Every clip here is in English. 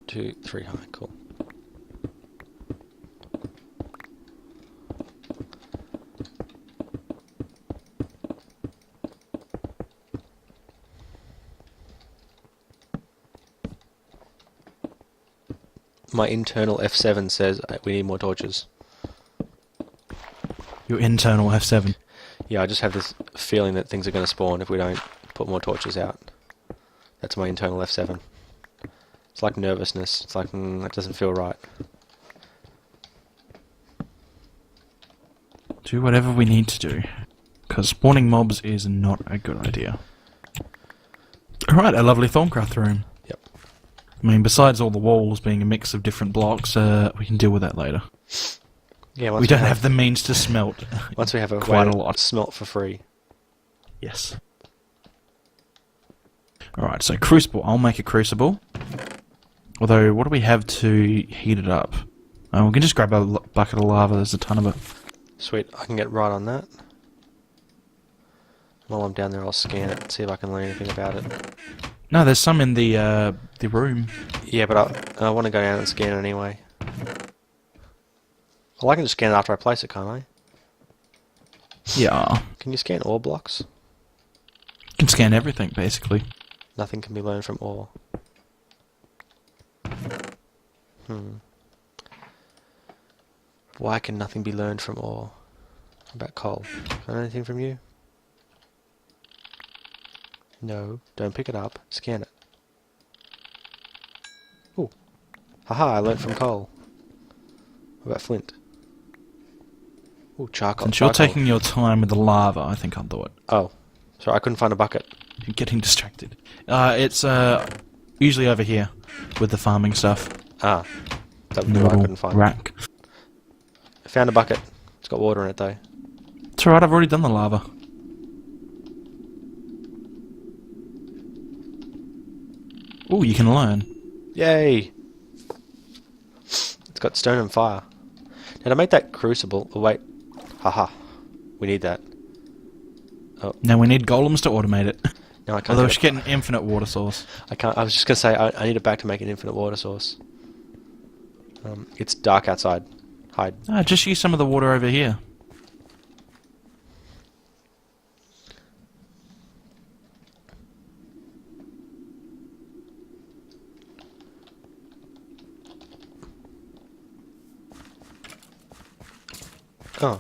2, 3 high, cool. My internal F7 says we need more torches. Your internal F7. Yeah, I just have this feeling that things are going to spawn if we don't put more torches out. That's my internal F7. It's like nervousness. It's like, that doesn't feel right. Do whatever we need to do. Because spawning mobs is not a good idea. Alright, a lovely Thorncraft room. Yep. I mean, besides all the walls being a mix of different blocks, we can deal with that later. Yeah, We don't have the means to smelt. Once we have a quite way a to lot. smelt for free. Yes. Alright, so crucible. I'll make a crucible. Although, what do we have to heat it up? Oh, we can just grab a bucket of lava. There's a ton of it. Sweet, I can get right on that. While I'm down there, I'll scan it and see if I can learn anything about it. No, there's some in the room. Yeah, but I want to go down and scan it anyway. Well, I can just scan it after I place it, can't I? Yeah. Can you scan ore blocks? You can scan everything, basically. Nothing can be learned from ore. Why can nothing be learned from ore? What about coal? Can I learn anything from you? No, don't pick it up. Scan it. Ooh. Haha, I learnt from coal. What about flint? Ooh, charcoal. Since you're charcoal. taking your time with the lava, I think I'll do it. Oh. Sorry, I couldn't find a bucket. You're getting distracted. It's usually over here with the farming stuff. Ah. That In the was what I little couldn't find. rack. I found a bucket. It's got water in it though. It's alright, I've already done the lava. Ooh, you can learn. Yay! It's got stone and fire. Did I make that crucible? Oh wait. Haha. We need that. Oh. Now we need golems to automate it. No, I can't. Although we get should get an infinite water source. I can't. I was just gonna say I need it back to make an infinite water source. It's dark outside. Hide. Just use some of the water over here. Oh.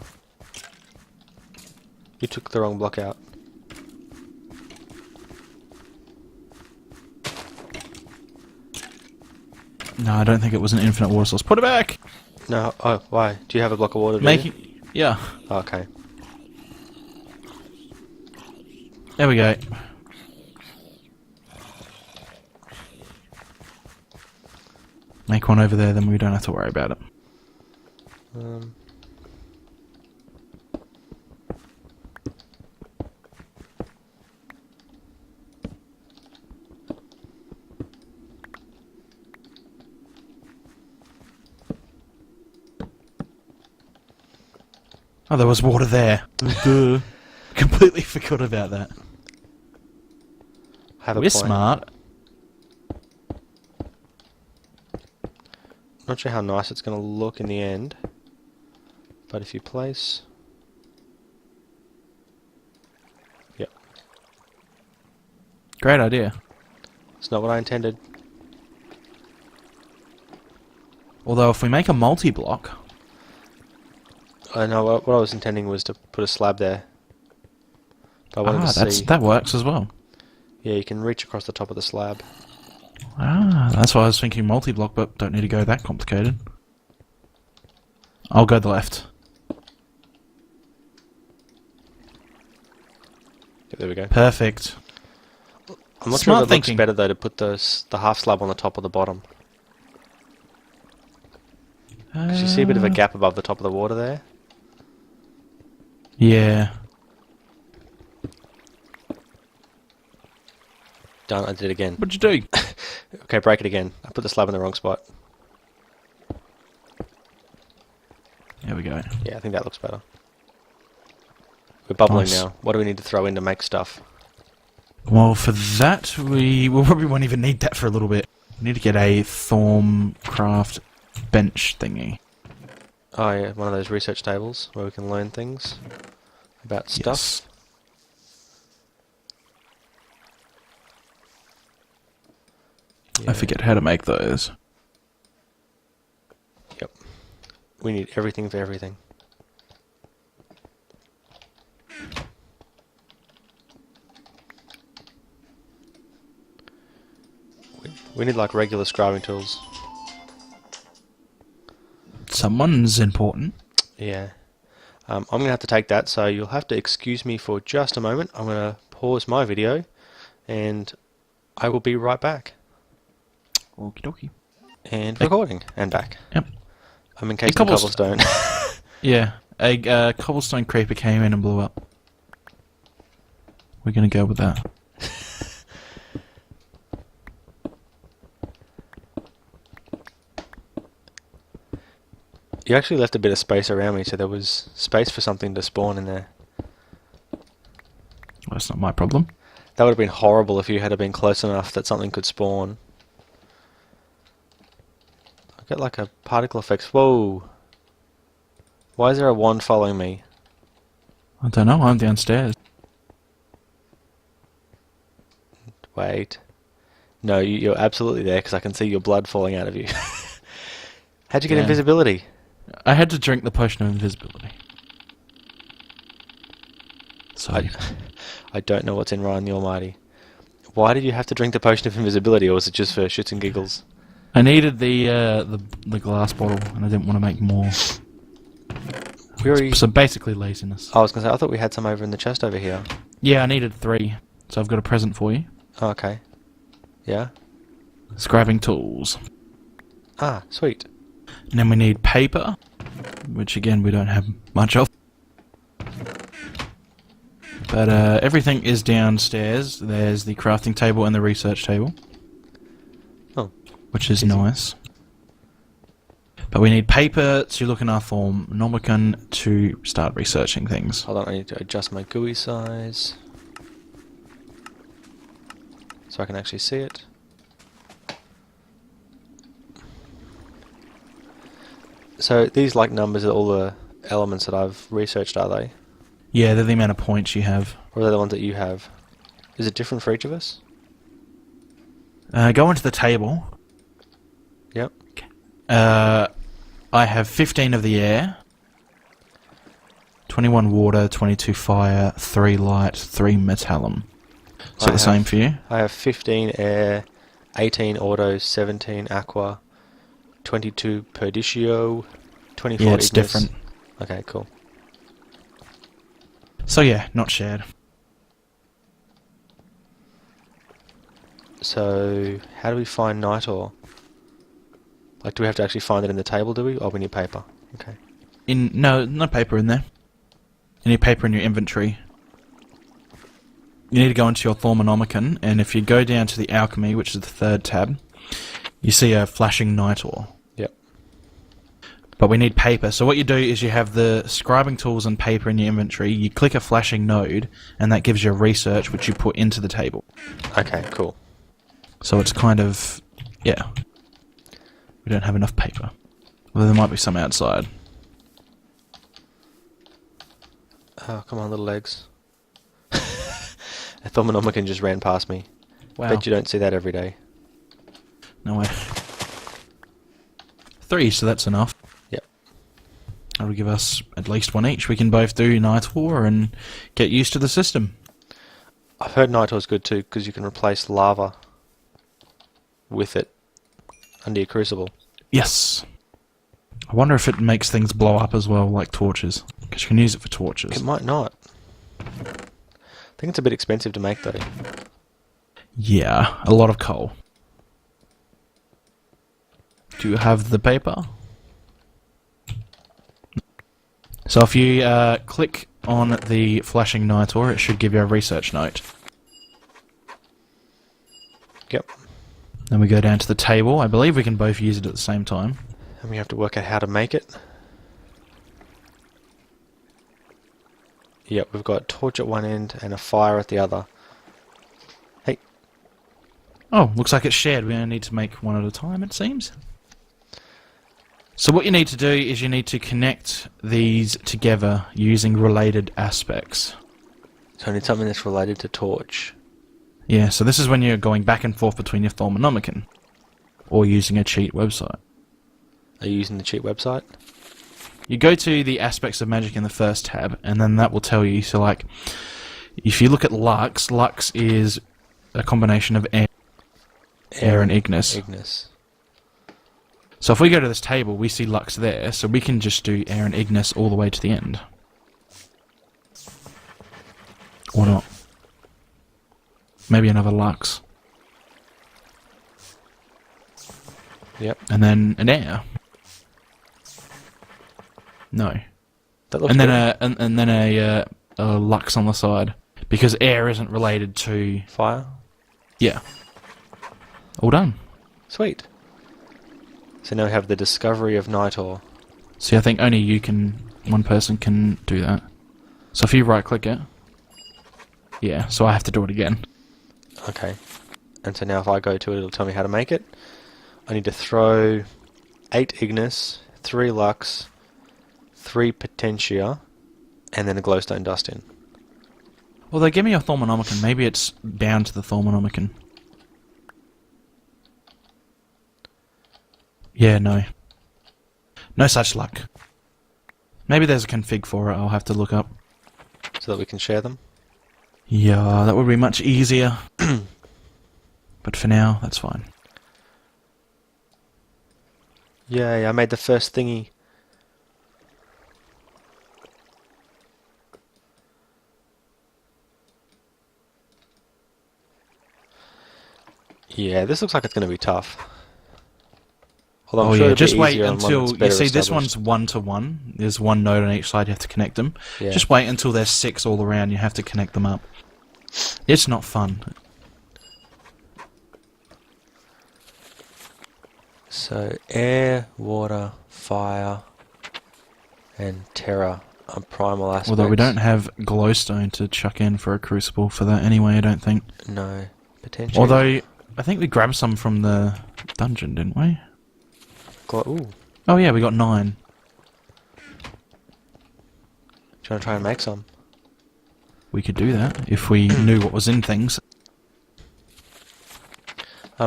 You took the wrong block out. No, I don't think it was an infinite water source. Put it back! No. Oh, why? Do you have a block of water? Make it... Yeah. Oh, okay. There we go. Make one over there, then we don't have to worry about it. Oh, there was water there. Duh. Completely forgot about that. Have a We're point. smart. Not sure how nice it's going to look in the end, but if you place... Yep. Great idea. It's not what I intended. Although if we make a multi-block... I know what I was intending was to put a slab there. But I wanted to see... that works as well. Yeah, you can reach across the top of the slab. That's why I was thinking multi-block, but don't need to go that complicated. I'll go the left. Yeah, there we go. Perfect. I'm not Smart sure if it thinking. looks better though to put the half slab on the top or the bottom. 'Cause you see a bit of a gap above the top of the water there. Yeah. Done, I did it again. What'd you do? Okay, break it again. I put the slab in the wrong spot. There we go. Yeah, I think that looks better. We're bubbling Nice. now. What do we need to throw in to make stuff? Well, for that, we probably won't even need that for a little bit. We need to get a Thorncraft bench thingy. Oh yeah, one of those research tables where we can learn things about stuff. Yes. Yeah. I forget how to make those. Yep. We need everything for everything. We need like regular scribing tools. Someone's important. Yeah. I'm going to have to take that, so you'll have to excuse me for just a moment. I'm going to pause my video, and I will be right back. Okie dokie. And recording, and back. Yep. I'm encased in cobblestone. Yeah, a cobblestone creeper came in and blew up. We're gonna go with that. You actually left a bit of space around me, so there was space for something to spawn in there. Well, that's not my problem. That would have been horrible if you had been close enough that something could spawn. I get like a particle effects. Whoa! Why is there a wand following me? I don't know, I'm downstairs. Wait. No, you're absolutely there because I can see your blood falling out of you. How'd you get Yeah. invisibility? I had to drink the potion of invisibility. So, I don't know what's in Ryan the Almighty. Why did you have to drink the potion of invisibility, or was it just for shits and giggles? I needed the glass bottle, and I didn't want to make more. We already... So basically laziness. I was going to say, I thought we had some over in the chest over here. Yeah, I needed 3, so I've got a present for you. Oh, okay. Yeah? Scribing tools. Ah, sweet. And then we need paper, which again we don't have much of. But everything is downstairs. There's the crafting table and the research table. Oh. Which is nice. But we need paper to look in our Thorncraft to start researching things. Hold on, I need to adjust my GUI size. So I can actually see it. So these like numbers are all the elements that I've researched, are they? Yeah, they're the amount of points you have. Or are they the ones that you have? Is it different for each of us? Go into the table. Yep. I have 15 of the air, 21 water, 22 fire, 3 light, 3 metallum. Is that the same for you? I have 15 air, 18 auto, 17 aqua, 22 perdicio, 24 Yeah, it's ignis. different. Okay, cool. So yeah, not shared. So, how do we find night ore? Like, do we have to actually find it in the table, do we? Or we need paper? Okay. No paper in there. You need paper in your inventory. You need to go into your Thorncraft, and if you go down to the alchemy, which is the 3rd tab, you see a flashing night ore. Yep. But we need paper. So what you do is you have the scribing tools and paper in your inventory. You click a flashing node, and that gives you a research, which you put into the table. Okay, cool. So it's kind of... yeah. We don't have enough paper. Although there might be some outside. Oh, come on, little legs. A Thorncraft just ran past me. Wow. Bet you don't see that every day. No way. 3, so that's enough. Yep. That'll give us at least 1 each. We can both do night ore and get used to the system. I've heard night ore's good too, because you can replace lava with it under your crucible. Yes. I wonder if it makes things blow up as well, like torches. Because you can use it for torches. It might not. I think it's a bit expensive to make though. Yeah, a lot of coal. Do you have the paper? So if you click on the flashing night ore, it should give you a research note. Yep. Then we go down to the table. I believe we can both use it at the same time. And we have to work out how to make it. Yep, we've got torch at one end and a fire at the other. Hey. Oh, looks like it's shared. We only need to make one at a time, it seems. So what you need to do is you need to connect these together using related aspects. So I need something that's related to torch. Yeah, so this is when you're going back and forth between your Thaumonomicon. Or using a cheat website. Are you using the cheat website? You go to the aspects of magic in the first tab, and then that will tell you, so like, if you look at Lux, Lux is a combination of air and Ignis. So if we go to this table, we see Lux there, so we can just do air and Ignis all the way to the end. Or not. Maybe another Lux. Yep. And then an air. No. That looks And then good. and then a Lux on the side. Because air isn't related to... Fire? Yeah. All done. Sweet. So now we have the discovery of Nitor. See, I think only one person can do that. So if you right click it... Yeah, so I have to do it again. Okay. And so now if I go to it, it'll tell me how to make it. I need to throw 8 Ignis, 3 Lux, 3 Potentia, and then a glowstone dust in. Well, they give me a Thaumonomicon. Maybe it's bound to the Thaumonomicon. Yeah, no. No such luck. Maybe there's a config for it, I'll have to look up. So that we can share them? Yeah, that would be much easier. But for now, that's fine. Yay, I made the first thingy. Yeah, this looks like it's going to be tough. Although I'm sure it'll just be wait easier on one until... that's You better see, this established. one's 1-to-1. There's one node on each side, you have to connect them. Yeah. Just wait until there's 6 all around, you have to connect them up. It's not fun. So, air, water, fire, and terra are primal aspects. Although we don't have glowstone to chuck in for a crucible for that anyway, I don't think. No, potentially. Although, I think we grabbed some from the dungeon, didn't we? Ooh. Oh yeah, we got 9. Do you want to try and make some? We could do that, if we knew what was in things.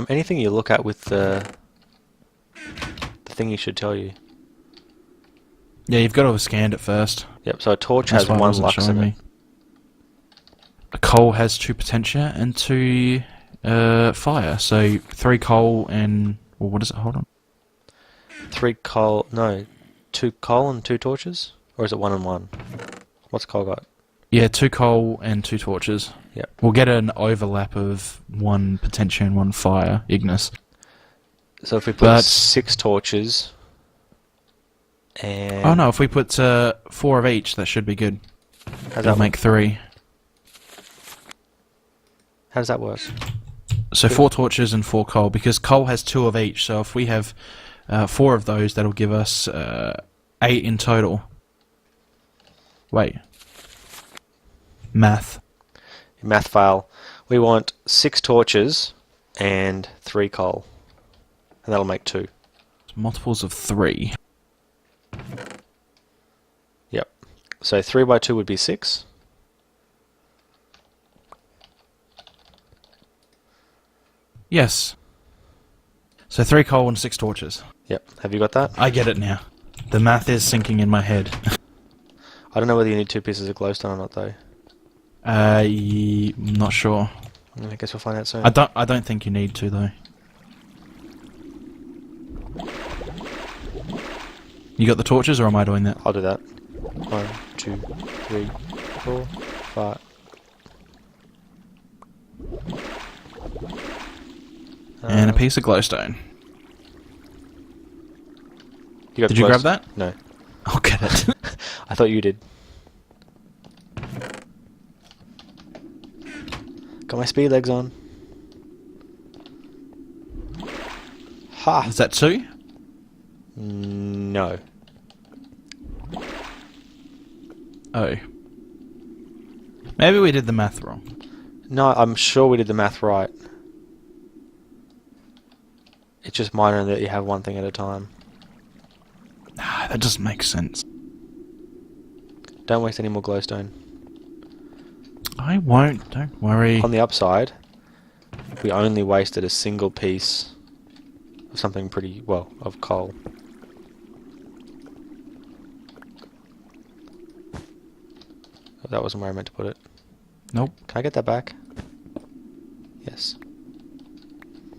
Anything you look at with the thing you should tell you. Yeah, you've got to have scanned it first. Yep, so a torch That's has why it 1 wasn't lux showing in me. it. A coal has 2 potentia and 2 fire, so 3 coal and... Well, what is it? Hold on. 3 coal, no, 2 coal and 2 torches? Or is it 1 and 1? What's coal got? Yeah, 2 coal and 2 torches. Yep. We'll get an overlap of 1 potentia and 1 fire, Ignis. So if we put 6 torches, and... Oh no, if we put 4 of each, that should be good. That'll make 3. How does that work? So 4 torches and 4 coal, because coal has 2 of each, so if we have 4 of those, that'll give us 8 in total. Wait. Math. Math fail. We want 6 torches and 3 coal. And that'll make 2. Multiples of 3. Yep. So 3 by 2 would be 6. Yes. So 3 coal and 6 torches. Yep. Have you got that? I get it now. The math is sinking in my head. I don't know whether you need 2 pieces of glowstone or not, though. I'm not sure. I guess we'll find out soon. I don't think you need to though. You got the torches, or am I doing that? I'll do that. 1, 2, 3, 4, 5. And a piece of glowstone. Did you grab that? No. I'll get it. I thought you did. Got my speed legs on. Ha! Is that 2? No. Oh. Maybe we did the math wrong. No, I'm sure we did the math right. It's just minor that you have one thing at a time. Ah, that doesn't make sense. Don't waste any more glowstone. I won't, don't worry. On the upside, we only wasted a single piece of something pretty, well, of coal. Oh, that wasn't where I meant to put it. Nope. Can I get that back? Yes.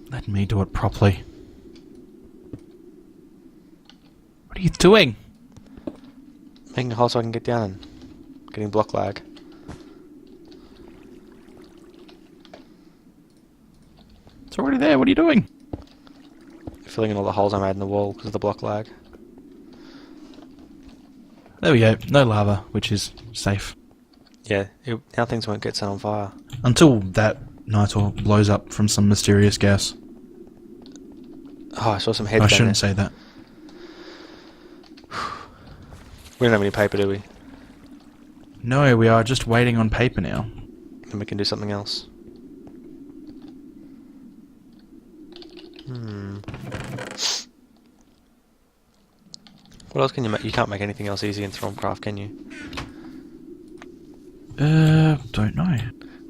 Let me do it properly. What are you doing? Making a hole so I can get down. Getting block lag. It's already there, what are you doing? Filling in all the holes I made in the wall because of the block lag. There we go, no lava, which is safe. Yeah, now things won't get set on fire. Until that nitor blows up from some mysterious gas. Oh, I saw some heads I down shouldn't there. say that. We don't have any paper, do we? No, we are just waiting on paper now. Then we can do something else. What else can you make? You can't make anything else easy in Thromcraft, can you? Don't know.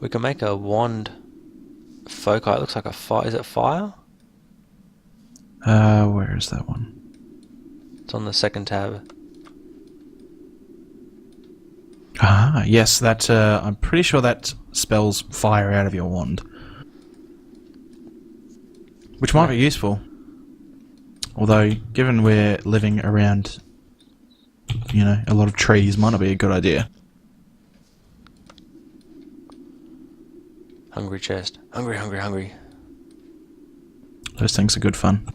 We can make a wand foci. It looks like a fire. Is it fire? Where is that one? It's on the second tab. Ah, yes, that, I'm pretty sure that spells fire out of your wand. Which might be useful. Although, given we're living around, you know, a lot of trees, might not be a good idea. Hungry chest. Hungry, hungry, hungry. Those things are good fun.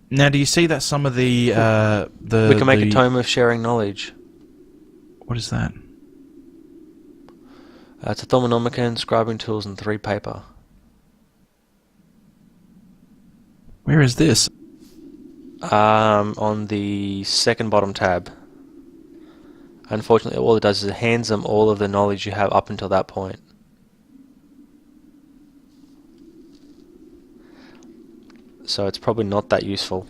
Now, do you see that some of the We can make a tome of sharing knowledge. What is that? It's a Thaumonomicon, scribing tools, and 3 paper. Where is this? On the second bottom tab. Unfortunately, all it does is it hands them all of the knowledge you have up until that point. So it's probably not that useful.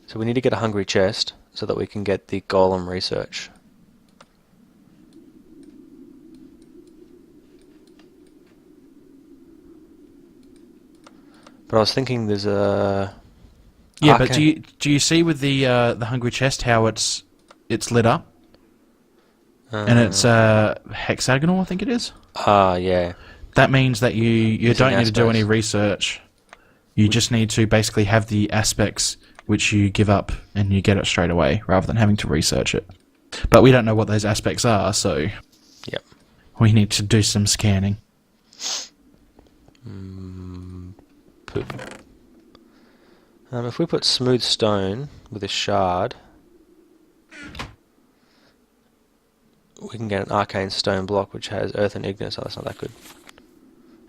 So we need to get a hungry chest so that we can get the golem research. But I was thinking there's a... Yeah, but do you see with the hungry chest how it's lit up? And it's hexagonal, I think it is. Ah, yeah. That means that you don't need to do any aspects. research. You just need to basically have the aspects which you give up and you get it straight away, rather than having to research it. But we don't know what those aspects are, so Yep. we need to do some scanning. Poop. If we put smooth stone with a shard, we can get an arcane stone block which has earth and ignis. Oh, that's not that good.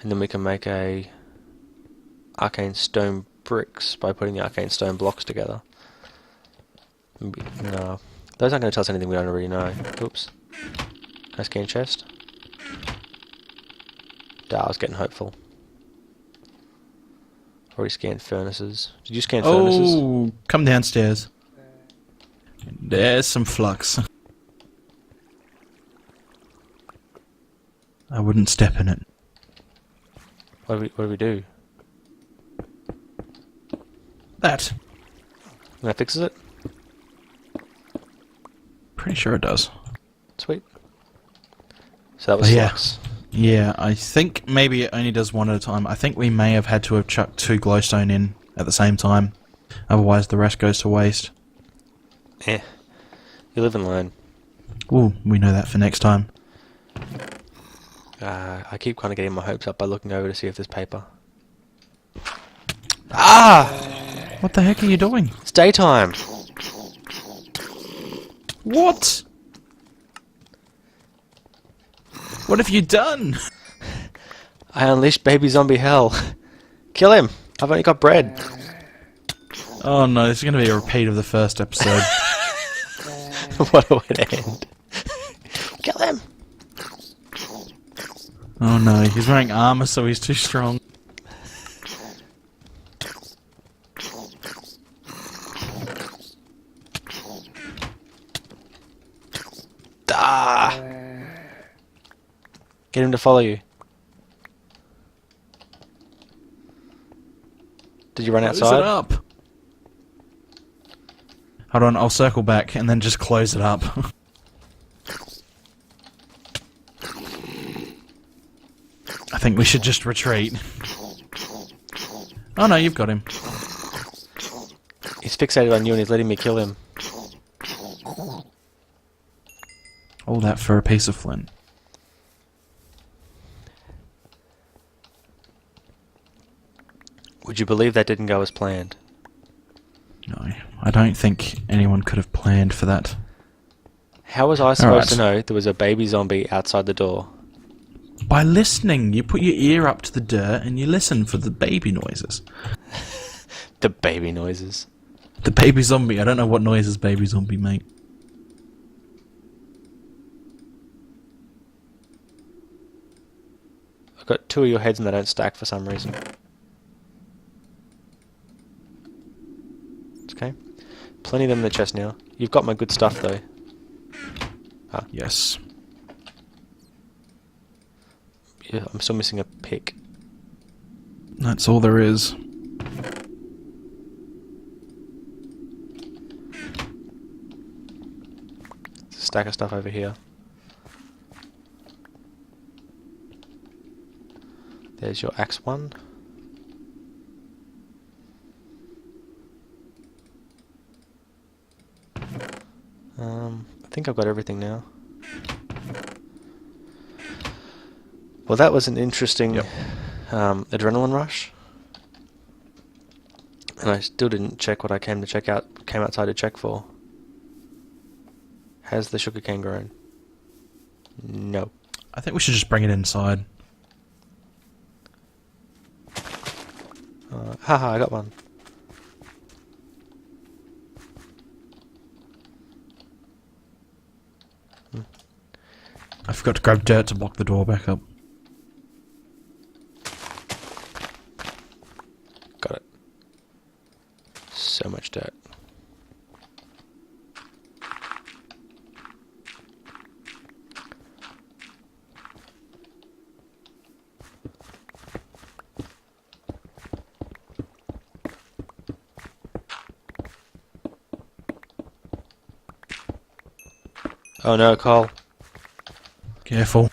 And then we can make a arcane stone bricks by putting the arcane stone blocks together. No, those aren't going to tell us anything we don't already know. Oops. Can I scan chest? I was getting hopeful. Already scanned furnaces. Did you scan furnaces? Oh, come downstairs. There's some flux. I wouldn't step in it. What do we do? That. And that fixes it? Pretty sure it does. Sweet. So that was Yeah. flux. Yeah, I think maybe it only does one at a time. I think we may have had to have chucked 2 glowstone in at the same time. Otherwise the rest goes to waste. Eh. You live and learn. Ooh, we know that for next time. I keep kind of getting my hopes up by looking over to see if there's paper. Ah! What the heck are you doing? It's daytime! What? What have you done? I unleashed baby zombie hell. Kill him! I've only got bread. Oh no, this is going to be a repeat of the first episode. What a way to end. Kill him! Oh no, he's wearing armor, so he's too strong. Ah! Get him to follow you. Did you run Close outside? it up. Hold on, I'll circle back and then just close it up. I think we should just retreat. Oh no, you've got him. He's fixated on you and he's letting me kill him. All that for a piece of flint. Would you believe that didn't go as planned? No, I don't think anyone could have planned for that. How was I supposed to know there was a baby zombie outside the door? By listening, you put your ear up to the dirt and you listen for the baby noises. The baby noises. The baby zombie, I don't know what noises baby zombie make. I've got 2 of your heads and they don't stack for some reason. Okay. Plenty of them in the chest now. You've got my good stuff though. Ah. Yes. Yeah, I'm still missing a pick. That's all there is. There's a stack of stuff over here. There's your axe one. I think I've got everything now. Well, that was an interesting adrenaline rush, and I still didn't check what I came outside to check for. Has the sugarcane grown? No. I think we should just bring it inside. Haha, I got one. I forgot to grab dirt to block the door back up. Got it. So much dirt. Oh no, Cole. Careful.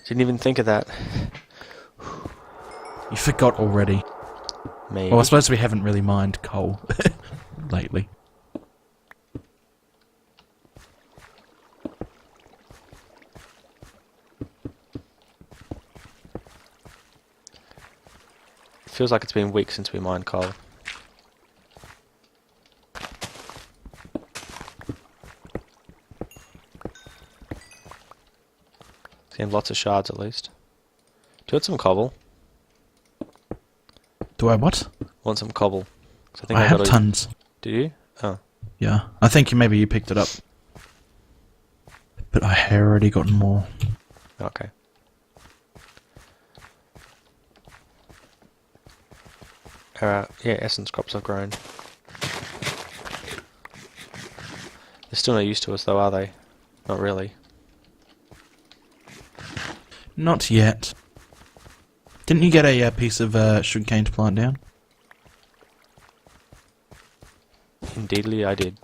Didn't even think of that. You forgot already. Maybe. Well, I suppose we haven't really mined coal lately. Feels like it's been weeks since we mined coal. Seems lots of shards at least. Do you want some cobble? Do I what? Want some cobble? 'Cause I have tons. Do you? Oh. Yeah, I think maybe you picked it up. But I have already gotten more. Okay. Yeah, essence crops have grown. They're still no use to us though, are they? Not really. Not yet. Didn't you get a piece of sugarcane to plant down? Indeedly, I did.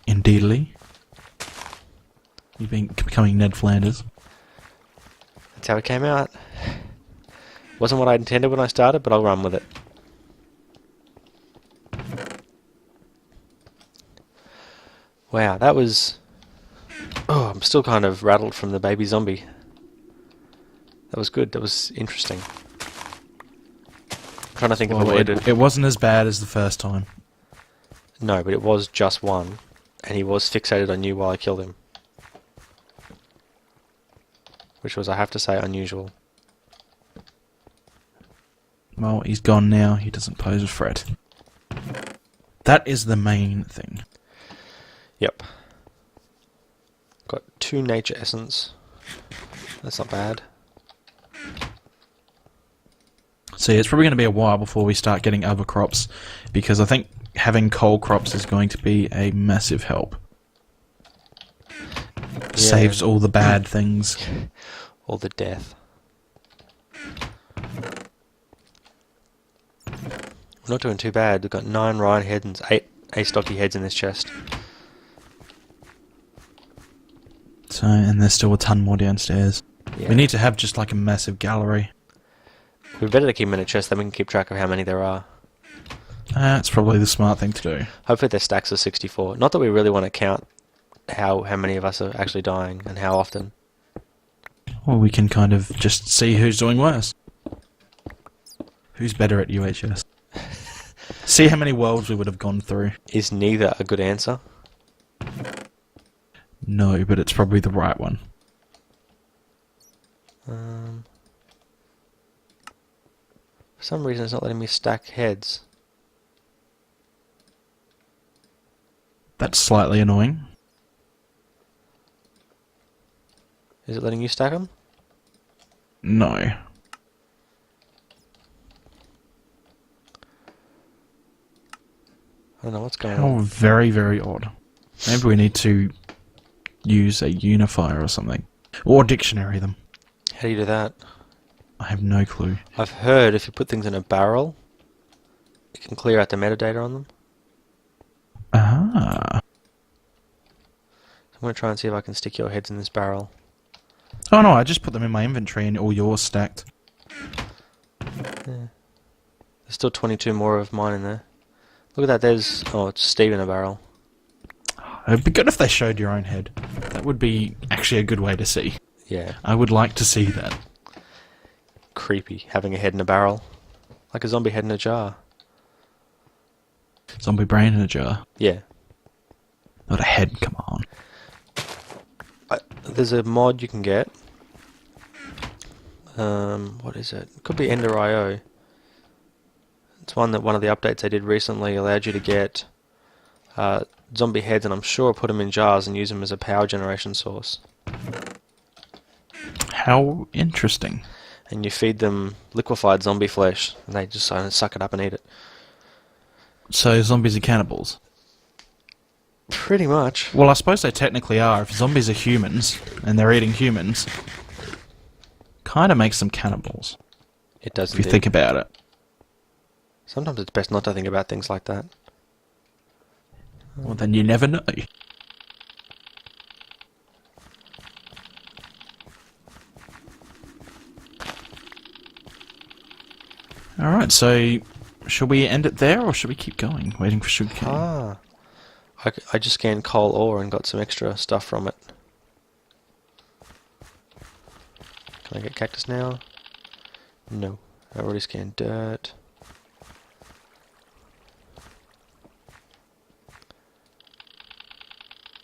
Indeedly. You've been becoming Ned Flanders. That's how it came out. Wasn't what I intended when I started, but I'll run with it. Wow, that was... Oh, I'm still kind of rattled from the baby zombie. That was good, that was interesting. I'm trying to think of a word. It wasn't as bad as the first time. No, but it was just one, and he was fixated on you while I killed him. Which was, I have to say, unusual. Well, he's gone now. He doesn't pose a threat. That is the main thing. Yep. Got 2 nature essence. That's not bad. So yeah, it's probably going to be a while before we start getting other crops, because I think having coal crops is going to be a massive help. Yeah. Saves all the bad things. All the death. We're not doing too bad. We've got 9 Ryan heads and 8 Astocky heads in this chest. So, and there's still a ton more downstairs. Yeah. We need to have just like a massive gallery. We're better to keep them in a chest, then we can keep track of how many there are. That's probably the smart thing to do. Hopefully their stacks are 64. Not that we really want to count how many of us are actually dying and how often. Well, we can kind of just see who's doing worse. Who's better at UHS? See how many worlds we would have gone through. Is neither a good answer? No, but it's probably the right one. For some reason it's not letting me stack heads. That's slightly annoying. Is it letting you stack them? No. I don't know what's going How on. very, very odd. Maybe we need to use a unifier or something. Or dictionary them. How do you do that? I have no clue. I've heard if you put things in a barrel, it can clear out the metadata on them. Ah. I'm going to try and see if I can stick your heads in this barrel. Oh no, I just put them in my inventory and all yours stacked. Yeah. There's still 22 more of mine in there. Look at that, there's... Oh, it's Steve in a barrel. It'd be good if they showed your own head. That would be actually a good way to see. Yeah. I would like to see that. Creepy, having a head in a barrel. Like a zombie head in a jar. Zombie brain in a jar. Yeah. Not a head, come on. There's a mod you can get. What is it? It could be Ender.io. It's one that one of the updates they did recently allowed you to get zombie heads, and I'm sure put them in jars and use them as a power generation source. How interesting. And you feed them liquefied zombie flesh, and they just suck it up and eat it. So zombies are cannibals? Pretty much. Well, I suppose they technically are. If zombies are humans, and they're eating humans, kind of makes them cannibals. It does If you indeed. think about it. Sometimes it's best not to think about things like that. Well, then you never know. Alright, so should we end it there, or should we keep going, waiting for sugarcane? Ah. I just scanned coal ore and got some extra stuff from it. Can I get cactus now? No. I already scanned dirt.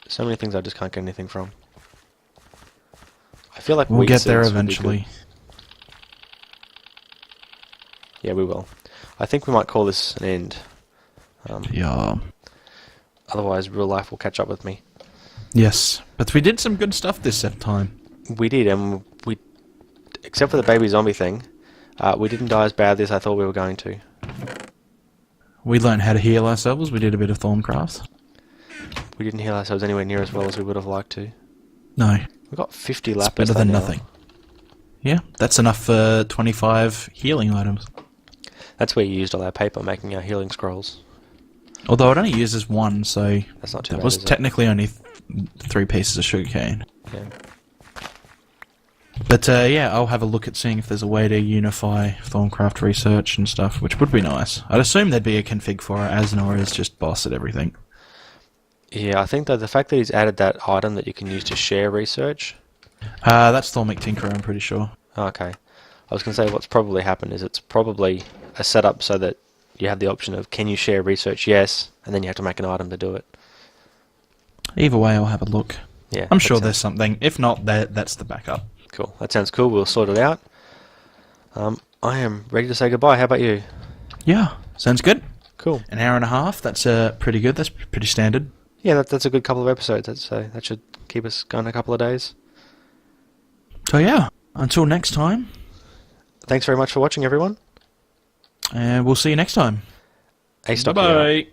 So many things I just can't get anything from. I feel like We'll wheat get there seeds would be eventually. good. Yeah, we will. I think we might call this an end. Yeah. Otherwise, real life will catch up with me. Yes, but we did some good stuff this time. We did, and we, except for the baby zombie thing, we didn't die as badly as I thought we were going to. We learned how to heal ourselves, we did a bit of Thorncraft. We didn't heal ourselves anywhere near as well as we would have liked to. No, We got 50 it's lapis. better than now. nothing. Yeah, that's enough for 25 healing items. That's where you used all our paper making our healing scrolls. Although it only uses one, so That's not too that bad, was is it? technically only 3 pieces of sugarcane. Yeah. But yeah, I'll have a look at seeing if there's a way to unify Thorncraft research and stuff, which would be nice. I'd assume there'd be a config for it, as Nora is just boss at everything. Yeah, I think that the fact that he's added that item that you can use to share research. That's Thormic Tinkerer, I'm pretty sure. Okay. I was going to say what's probably happened is it's probably a setup so that you have the option of can you share research? Yes. And then you have to make an item to do it. Either way, I'll have a look. Yeah. I'm that sure sounds- there's something. If not, that's the backup. Cool. That sounds cool. We'll sort it out. I am ready to say goodbye. How about you? Yeah, sounds good. Cool. An hour and a half, that's pretty good. That's pretty standard. Yeah, that's a good couple of episodes. That should keep us going a couple of days. So yeah, until next time. Thanks very much for watching, everyone. And we'll see you next time. Astocky+. Bye.